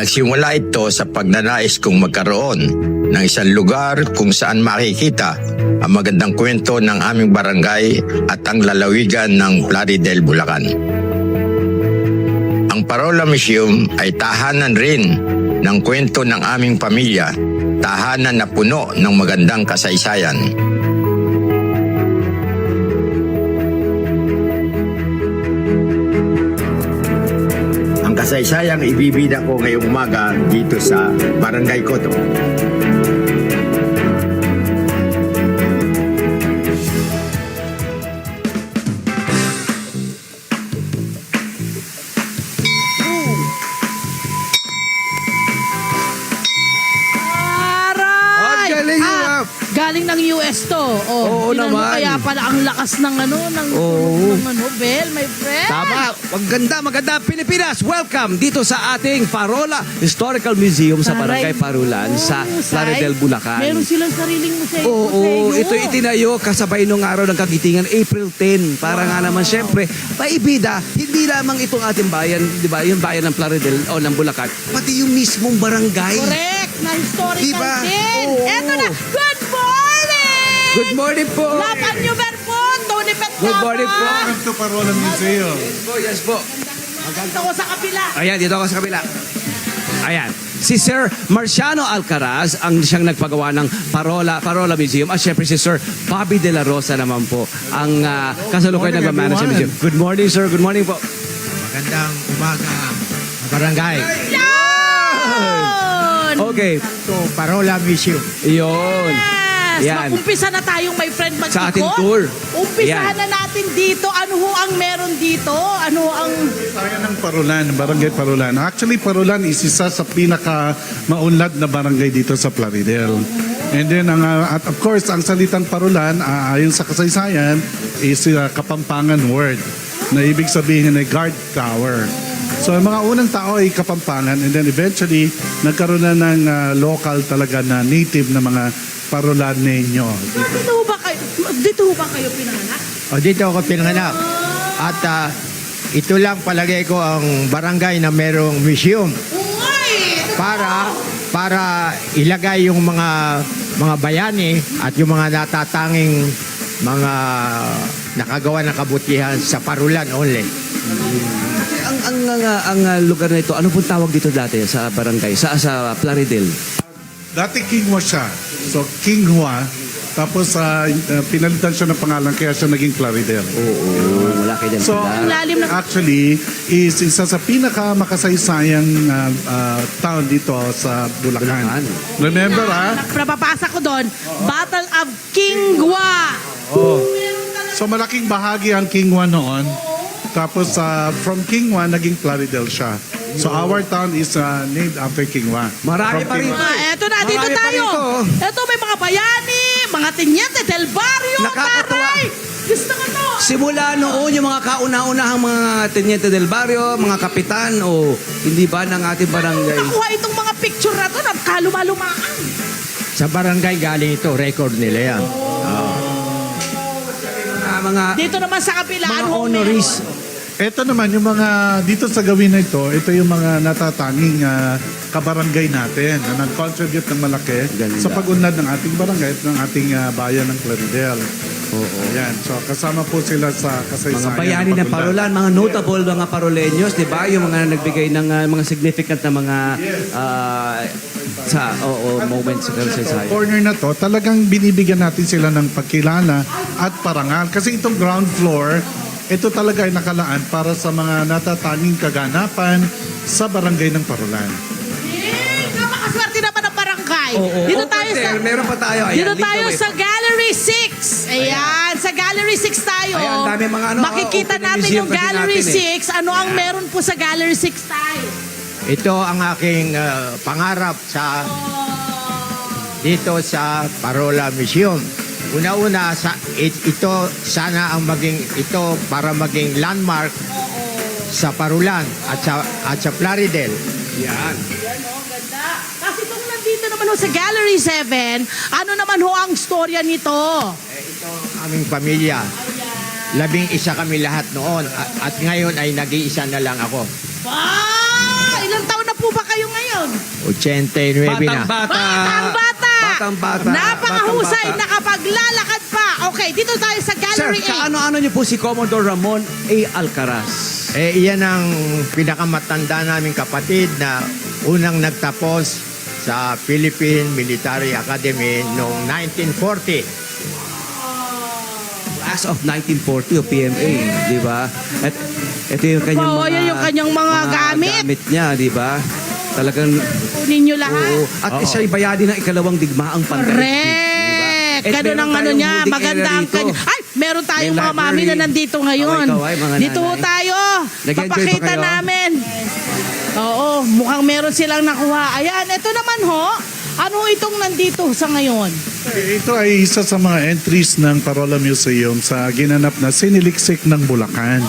Nagsimula ito sa pagnanais kong magkaroon ng isang lugar kung saan makikita ang magandang kwento ng aming barangay at ang lalawigan ng Plaridel, Bulacan. Ang Parola Museum ay tahanan rin ng kwento ng aming pamilya, tahanan na puno ng magandang kasaysayan. Ang kasaysayang ibibida ko ngayong umaga dito sa Barangay Coto. Galing ng US to. Oo Tingnan mo naman. kaya pala ang lakas ng bell, my friend. Tama. Maganda Pilipinas. Welcome dito sa ating Parola Historical Museum sa Barangay Parulan sa Plaridel, Bulacan. Meron silang sariling museo. Oo, ito itinayo kasabay nung araw ng kagitingan, April 10. Para nga naman siyempre, maibida, hindi lamang itong ating bayan, di ba? Yung bayan ng Plaridel o ng Bulacan, pati yung mismong barangay. Correct, na historical Diba? din. Oo. Eto na, good morning! Good morning po. Lapan nyo, Berpo! Tony Pet Good morning po. Welcome to Parola Museum. Yes po. Dito ko sa kapila. Ayan, dito ako sa kabila. Ayan. Si Sir Marciano Alcaraz ang siyang nagpagawa ng Parola Museum. At syempre si Sir Bobby De La Rosa naman po ang kasalukuyan nagmamanage sa museum. Good morning, sir. Good morning po. Magandang umaga, barangay. Yun! Okay. Ito, Parola Museum. Iyon. Yes! Yan. Mag-umpisa na tayong, my friend, mag-ikot. Sa ating tour. Umpisahan Yan. na natin dito. Ano ho ang meron dito? Ano ang... Tayo ng Parulan, Barangay Parulan. Actually, Parulan is isa sa pinaka-maunlad na barangay dito sa Plaridel. And then, at of course, ang salitang Parulan, ayon sa kasaysayan, is Kapampangan word na ibig sabihin ay guard tower. So, ang mga unang tao ay Kapampangan and then eventually, nagkaroon na ng local talaga na native na mga Parulanenyo. Dito ho ba kayo pinanganak? O dito ako pinanganak. At ito lang palagay ko ang barangay na merong museum Uy! para ilagay yung mga bayani at yung mga natatanging mga nakagawa ng kabutihan sa Parulan only. Ang lugar na ito, ano pong tawag dito dati sa barangay, sa Plaridel? Dati Kinghua siya. So, Kinghua. Tapos, pinalitan siya ng pangalan kaya siya naging Plaridel. Oo, wala kayo dyan. So, lalim ng- actually, is isa sa pinaka-makasaysayang town dito sa Bulacan. Remember, Napapasa ko doon, Battle of Kingwa. So, malaking bahagi ang Kinghua noon. Tapos, from Kinghua, naging Plaridel siya. So, our town is named after Kinghua. Marami From pa rin. Kinghua. Eto na, dito Marami pa tayo. rito. Eto may mga bayani, mga tinyente del barrio. Nakakatuwa. Taray! Gusto ko to. Simula noon, yung mga kauna-unahang mga Teniente del Barrio, mga kapitan, o hindi ba ng ating barangay? Nakuha itong mga picture na to, nagkalumalumaan. Sa barangay galing ito, record nila yan. Mga Dito naman sa kabila, mga ano ho honorees. Ito naman, yung mga dito sa gawin na ito yung mga natatanging kabarangay natin na nag-contribute ng malaki Ganda. sa pag-unlad ng ating barangay at ng ating bayan ng Plaridel. Oo. Ayan. So, kasama po sila sa kasaysayan. Mga bayani na pag-unlad. Parulan, mga notable mga Paroleños, di ba? Yung mga nagbigay ng mga significant na mga moments sa Sa kasaysayan. corner na to, talagang binibigyan natin sila ng pagkilala at parangal. Kasi itong ground floor, ito talaga ay nakalaan para sa mga natatanging kaganapan sa barangay ng Parulan. Napakaswerte naman ng barangay. Oo. Dito tayo sa... Meron pa tayo. Ayan, Dito dito tayo may- sa Gallery 6. Ayan, sa Gallery 6 tayo. Ayan, ang dami mga Makikita opening natin museum yung kasi Gallery natin 6. Ano ang meron po sa Gallery 6 tayo? Ito ang aking pangarap sa dito sa Parola Museum. Una-una, ito sana ang ito para maging landmark sa Parulan at sa Plaridel. Yan. Yan o, ganda. Kasi kung nandito naman ho sa Gallery 7, ano naman ho ang storya nito? Ito ang aming pamilya. 11 kami lahat noon at ngayon ay nag-iisa na lang ako. Wow! Ilang taon na po ba kayo ngayon? taon? 89 na. Batang-bata. Batang-bata. Batang-bata. Napakahusay, Batang-bata. nakapaglalakad pa. Okay, dito tayo sa Sir, Gallery 8. kaano-ano niyo po si Commodore Ramon A. Alcaraz? Iyan ang pinakamatanda naming kapatid na unang nagtapos sa Philippine Military Academy noong 1940. Class of 1940 o PMA, di ba? At ito yung kanyang Oo, yan yung kanyang mga gamit. niya, di ba? Talagang, Kunin nyo lahat. oo. At siya'y bayani ng ikalawang digmaang pandaigdig. Correct. Ganun ang ano niya, maganda ang kanya. Ay, meron tayong May mga mami library. na nandito ngayon. Kaway-kaway, mga Dito ho nanay. tayo. Nag-enjoy ba Papakita kayo? namin. Oo, mukhang meron silang nakuha. Ayan, ito naman ho. Ano itong nandito sa ngayon? Ito ay isa sa mga entries ng Parola Museum sa ginanap na Siniliksik ng Bulacan.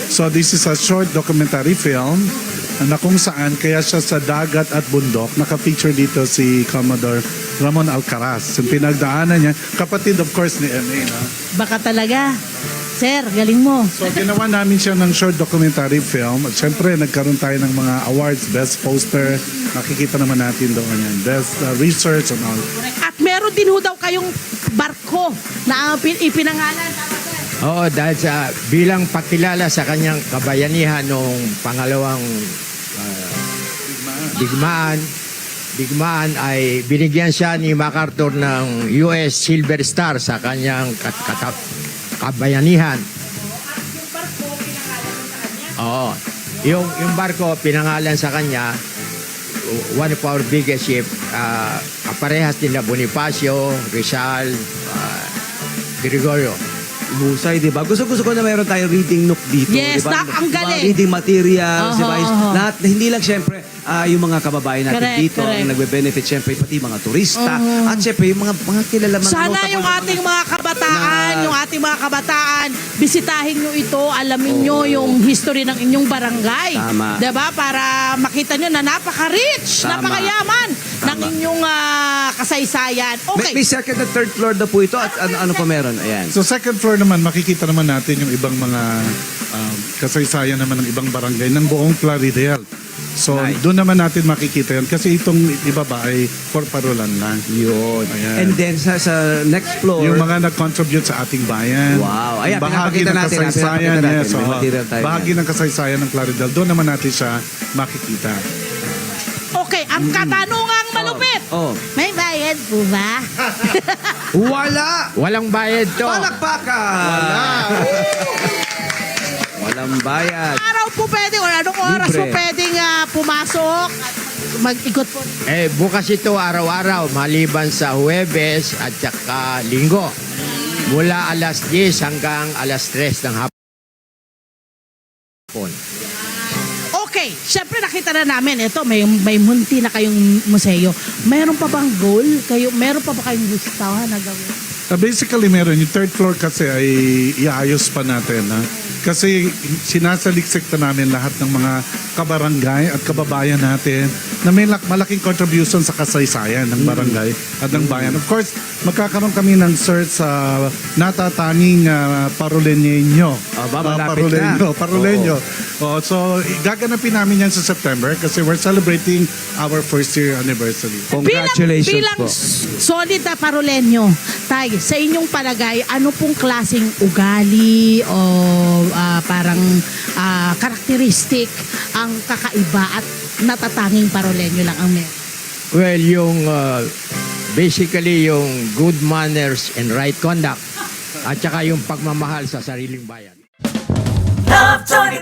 So this is a short documentary film na kung saan kaya siya sa dagat at bundok. Naka-feature dito si Commodore Ramon Alcaraz. Yung pinagdaanan niya, kapatid of course ni M.A. No? Baka talaga. Sir, galing mo. So ginawa namin siya ng short documentary film. At syempre nagkaroon tayo ng mga awards, best poster. Nakikita naman natin doon yan. Best research and all. At meron din ho daw kayong barko na ipinangalan. Tama, sir? Oo, dahil sa bilang pakilala sa kanyang kabayanihan noong pangalawang digmaan ay binigyan siya ni MacArthur ng US Silver Star sa kanyang kabayanihan. Oo. Yung barko pinangalan sa kanya, one of our biggest ship, kaparehas nila Bonifacio, Rizal, Gregorio. Husay, di ba? Gusto ko na mayroon tayong reading nook dito. Yes, di ba? ang galing. Mga reading materials, di ba? Oho. Lahat, hindi lang syempre, yung mga kababayan natin Correct, dito, correct. ang nagbe-benefit syempre, pati mga turista, at syempre, yung mga kilala, mga Sana notable yung na ating mga kabataan, na- yung ating mga kabataan, bisitahin nyo ito, alamin nyo yung history ng inyong barangay. Tama. Diba? Para makita nyo na napaka-rich, Tama. napakayaman ng Tama. inyong kasaysayan. Okay. May second at third floor na po ito at ano pa meron? Ayan. So second floor naman, makikita naman natin yung ibang mga kasaysayan naman ng ibang barangay ng buong Plaridel. So Nice. doon naman natin makikita yan kasi itong ibaba ay for Parolan lang. Yun. Ayan. And then sa next floor, Yung mga nag-contribute sa ating bayan. Wow. Ayan, Yung bahagi pinapakita ng natin, kasaysayan. pinapakita natin. Yes, May oo. material tayo Bahagi ng kasaysayan ng Plaridel. Doon naman natin siya makikita. Okay, ang katanungang malupit. Oh. May bayad po ba? Wala! Walang bayad to. Palakpakan! Walang bayad. Araw po pwede or anong oras Libre. po pwedeng pumasok? Mag-ikot po. Bukas ito araw-araw maliban sa Huwebes at saka Linggo. Mula alas 10 hanggang alas 3 ng hapon. Okay, syempre nakita na namin ito, may munti na kayong museo. Meron pa bang goal? Meron pa ba kayong gusto na gawin? Basically meron. Yung third floor kasi ay iayos pa natin. Ha? Kasi sinasaliksik na namin lahat ng mga kabarangay at kababayan natin na may malaking contribution sa kasaysayan ng barangay at ng bayan. Of course, magkakaroon kami ng search sa natatanging Paroleño. Malapit na. Paroleño. So, gaganapin namin yan sa September kasi we're celebrating our first year anniversary. Congratulations bilang po. solid na Paroleño, Tay, sa inyong palagay, ano pong klaseng ugali o parang karakteristik ang kakaiba at natatanging Paroleño lang ang meron? Well, yung basically yung good manners and right conduct at saka yung pagmamahal sa sariling bayan. Love Tony